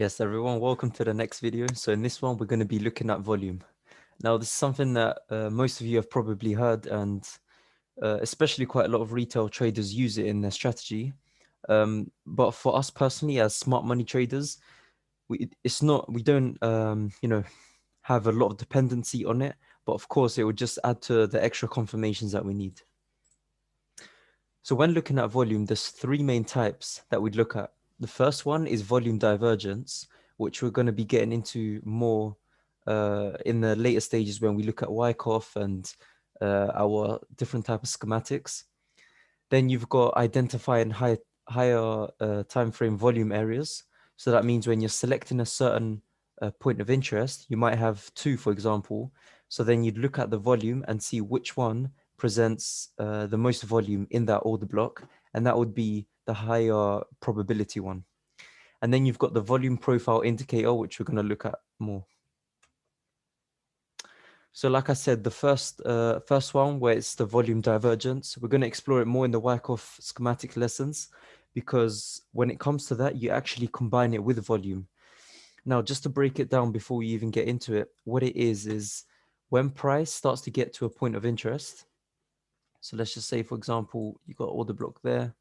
Yes, everyone, welcome to the next video. So in this one, we're going to be looking at volume. Now, this is something that most of you have probably heard, and especially quite a lot of retail traders use it in their strategy. But for us personally, as smart money traders, we don't, have a lot of dependency on it. But of course, it would just add to the extra confirmations that we need. So when looking at volume, there's three main types that we'd look at. The first one is volume divergence, which we're going to be getting into more in the later stages when we look at Wyckoff and our different type of schematics. Then you've got identifying higher time frame volume areas. So that means when you're selecting a certain point of interest, you might have two, for example. So then you'd look at the volume and see which one presents the most volume in that order block, and that would be the higher probability one. And then you've got the volume profile indicator, which we're going to look at more. So like I said, the first one, where it's the volume divergence, we're going to explore it more in the Wyckoff schematic lessons, because when it comes to that, you actually combine it with volume. Now, just to break it down before we even get into it, what it is when price starts to get to a point of interest. So let's just say, for example, you got order block there,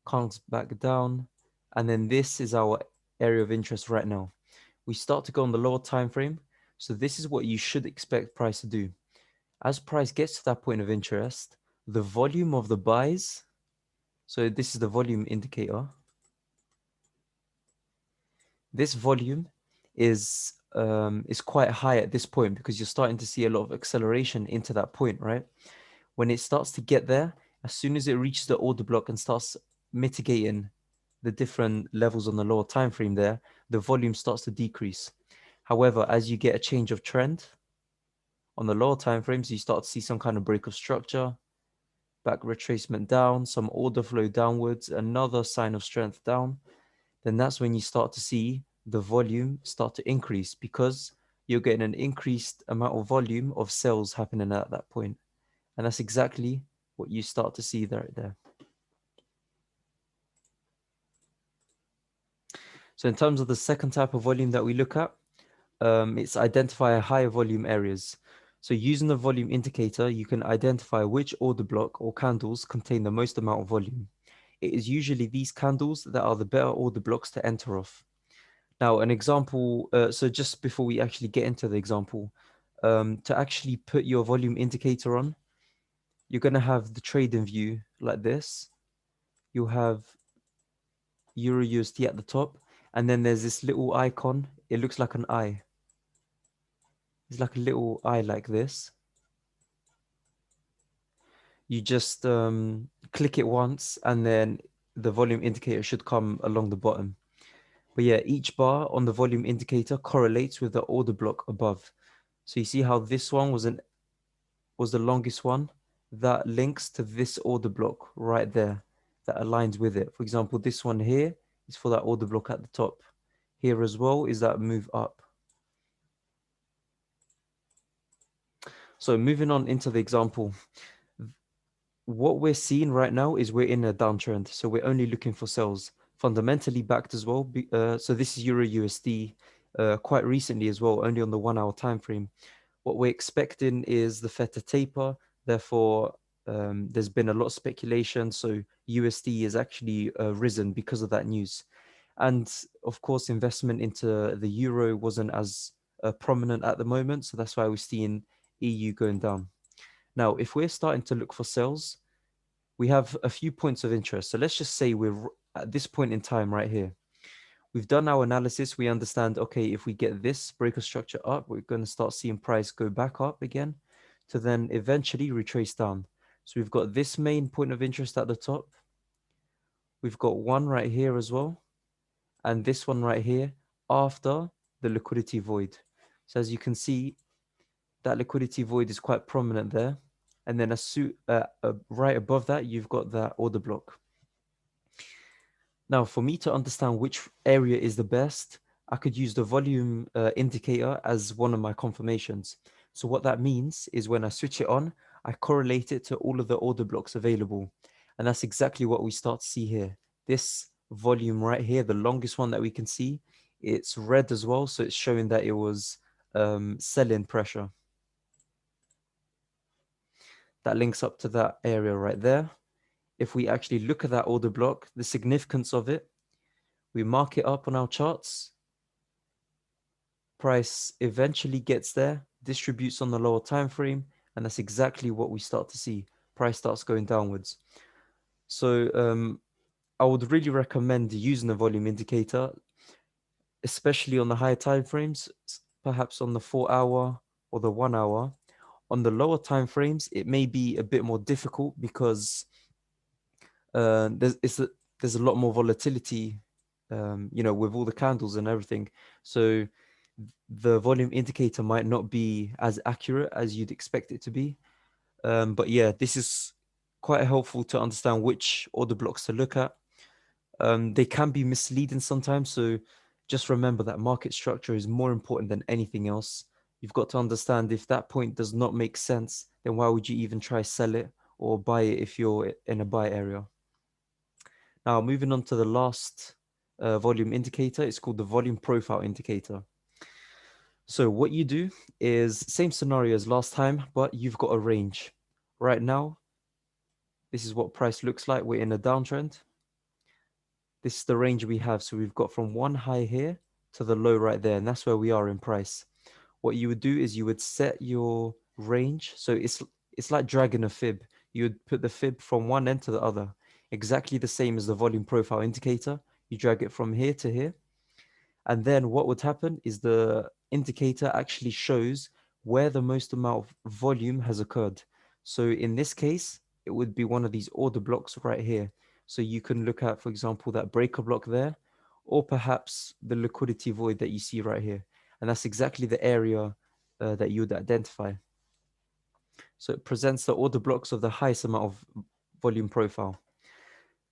comes back down, and then this is our area of interest right now. We start to go on the lower time frame. So this is what you should expect price to do. As price gets to that point of interest, the volume of the buys, so this is the volume indicator. This volume is quite high at this point because you're starting to see a lot of acceleration into that point, right? When it starts to get there, as soon as it reaches the order block and starts mitigating the different levels on the lower time frame there, the volume starts to decrease. However, as you get a change of trend on the lower time frames, you start to see some kind of break of structure, back retracement down, some order flow downwards, another sign of strength down, then that's when you start to see the volume start to increase, because you're getting an increased amount of volume of sales happening at that point. And that's exactly what you start to see right there. So in terms of the second type of volume that we look at, it's identify higher volume areas. So using the volume indicator, you can identify which order block or candles contain the most amount of volume. It is usually these candles that are the better order blocks to enter off. Now, an example, so just before we actually get into the example, to actually put your volume indicator on, you're going to have the trading view like this. You'll have Euro USD at the top, and then there's this little icon. It looks like an eye. It's like a little eye like this. You just click it once, and then the volume indicator should come along the bottom. But yeah, each bar on the volume indicator correlates with the order block above. So you see how this one was the longest one? That links to this order block right there, that aligns with it. For example, this one here is for that order block at the top. Here as well is that move up. So moving on into the example, what we're seeing right now is we're in a downtrend. So we're only looking for sales, fundamentally backed as well. So this is Euro USD quite recently as well, only on the 1 hour time frame. What we're expecting is the Fed to taper. Therefore, there's been a lot of speculation. So USD has actually risen because of that news. And of course, investment into the euro wasn't as prominent at the moment. So that's why we're seeing EU going down. Now, if we're starting to look for sales, we have a few points of interest. So let's just say we're at this point in time right here. We've done our analysis. We understand, okay, if we get this breaker structure up, we're going to start seeing price go back up again to then eventually retrace down. So we've got this main point of interest at the top. We've got one right here as well. And this one right here after the liquidity void. So as you can see, that liquidity void is quite prominent there. And then right above that, you've got that order block. Now, for me to understand which area is the best, I could use the volume indicator as one of my confirmations. So what that means is when I switch it on, I correlate it to all of the order blocks available. And that's exactly what we start to see here. This volume right here, the longest one that we can see, It's red as well, so it's showing that it was sell-in pressure. That links up to that area right there. If we actually look at that order block, the significance of it, we mark it up on our charts. Price eventually gets there, distributes on the lower time frame, and that's exactly what we start to see. Price starts going downwards. So I would really recommend using a volume indicator, especially on the higher time frames, perhaps on the 4 hour or the 1 hour. On the lower time frames, it may be a bit more difficult because there's a lot more volatility, with all the candles and everything. So the volume indicator might not be as accurate as you'd expect it to be. But yeah, this is quite helpful to understand which order blocks to look at. They can be misleading sometimes. So just remember that market structure is more important than anything else. You've got to understand if that point does not make sense, then why would you even try sell it or buy it if you're in a buy area? Now, moving on to the last volume indicator, it's called the volume profile indicator. So what you do is same scenario as last time, but you've got a range. Right now, this is what price looks like. We're in a downtrend. This is the range we have. So we've got from one high here to the low right there, and that's where we are in price. What you would do is you would set your range. So it's like dragging a fib. You would put the fib from one end to the other, exactly the same as the volume profile indicator. You drag it from here to here. And then what would happen is the indicator actually shows where the most amount of volume has occurred. So in this case, it would be one of these order blocks right here. So you can look at, for example, that breaker block there, or perhaps the liquidity void that you see right here. And that's exactly the area that you would identify. So it presents the order blocks of the highest amount of volume profile.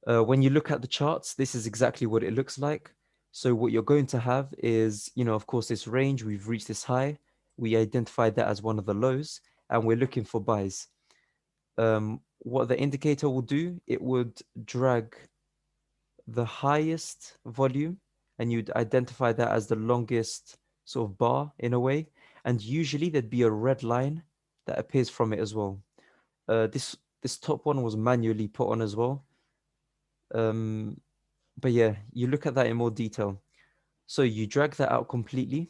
When you look at the charts, this is exactly what it looks like. So what you're going to have is, of course, this range, we've reached this high. We identified that as one of the lows, and we're looking for buys. What the indicator will do, it would drag the highest volume, and you'd identify that as the longest sort of bar in a way. And usually there'd be a red line that appears from it as well. This top one was manually put on as well. But yeah, you look at that in more detail. So you drag that out completely,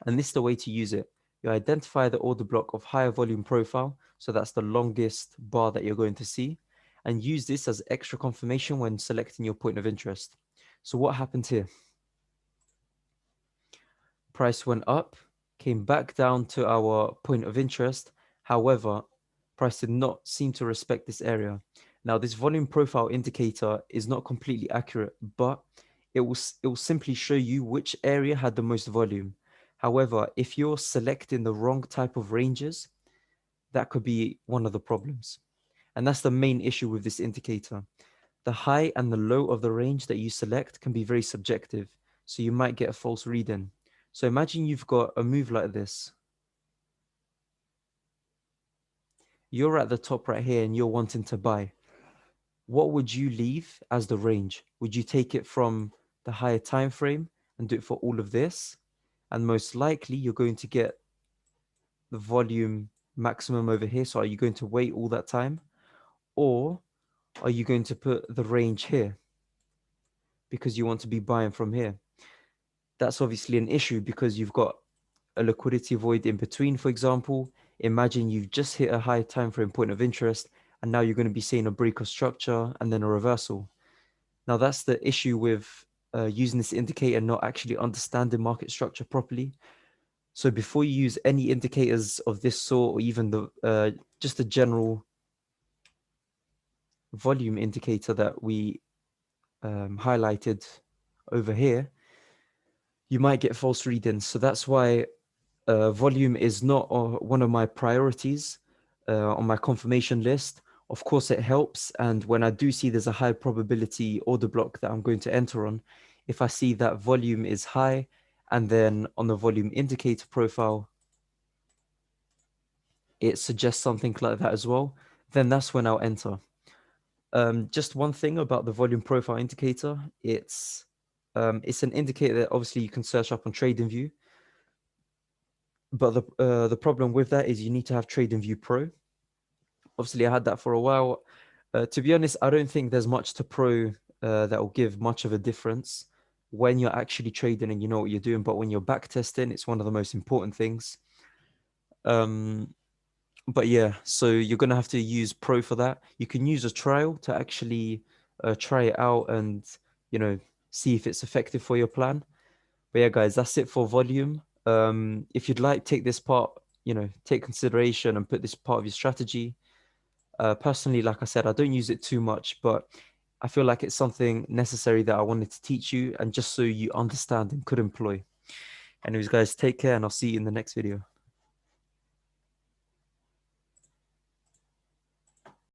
and this is the way to use it. You identify the order block of higher volume profile, so that's the longest bar that you're going to see, and use this as extra confirmation when selecting your point of interest. So what happened here? Price went up, came back down to our point of interest. However, price did not seem to respect this area. Now, this volume profile indicator is not completely accurate, but it will simply show you which area had the most volume. However, if you're selecting the wrong type of ranges, that could be one of the problems. And that's the main issue with this indicator. The high and the low of the range that you select can be very subjective, so you might get a false reading. So imagine you've got a move like this. You're at the top right here and you're wanting to buy. What would you leave as the range? Would you take it from the higher time frame and do it for all of this? And most likely you're going to get the volume maximum over here. So are you going to wait all that time? Or are you going to put the range here because you want to be buying from here? That's obviously an issue because you've got a liquidity void in between, for example. Imagine you've just hit a high time frame point of interest, and now you're going to be seeing a break of structure and then a reversal. Now, that's the issue with using this indicator, not actually understanding market structure properly. So before you use any indicators of this sort, or even the just a general volume indicator that we highlighted over here, you might get false readings. So that's why volume is not one of my priorities on my confirmation list. Of course, it helps. And when I do see there's a high probability order block that I'm going to enter on, if I see that volume is high, and then on the volume indicator profile, it suggests something like that as well, then that's when I'll enter. Just one thing about the volume profile indicator, it's It's an indicator that obviously you can search up on TradingView, but the problem with that is you need to have TradingView Pro. Obviously, I had that for a while. To be honest, I don't think there's much to Pro that will give much of a difference when you're actually trading and you know what you're doing. But when you're back testing, it's one of the most important things. But yeah, so you're gonna have to use Pro for that. You can use a trial to actually try it out and see if it's effective for your plan. But yeah, guys, that's it for volume. If you'd like, take this part, take consideration and put this part of your strategy. Personally, like I said, I don't use it too much, but I feel like it's something necessary that I wanted to teach you and just so you understand and could employ. Anyways, guys, take care and I'll see you in the next video.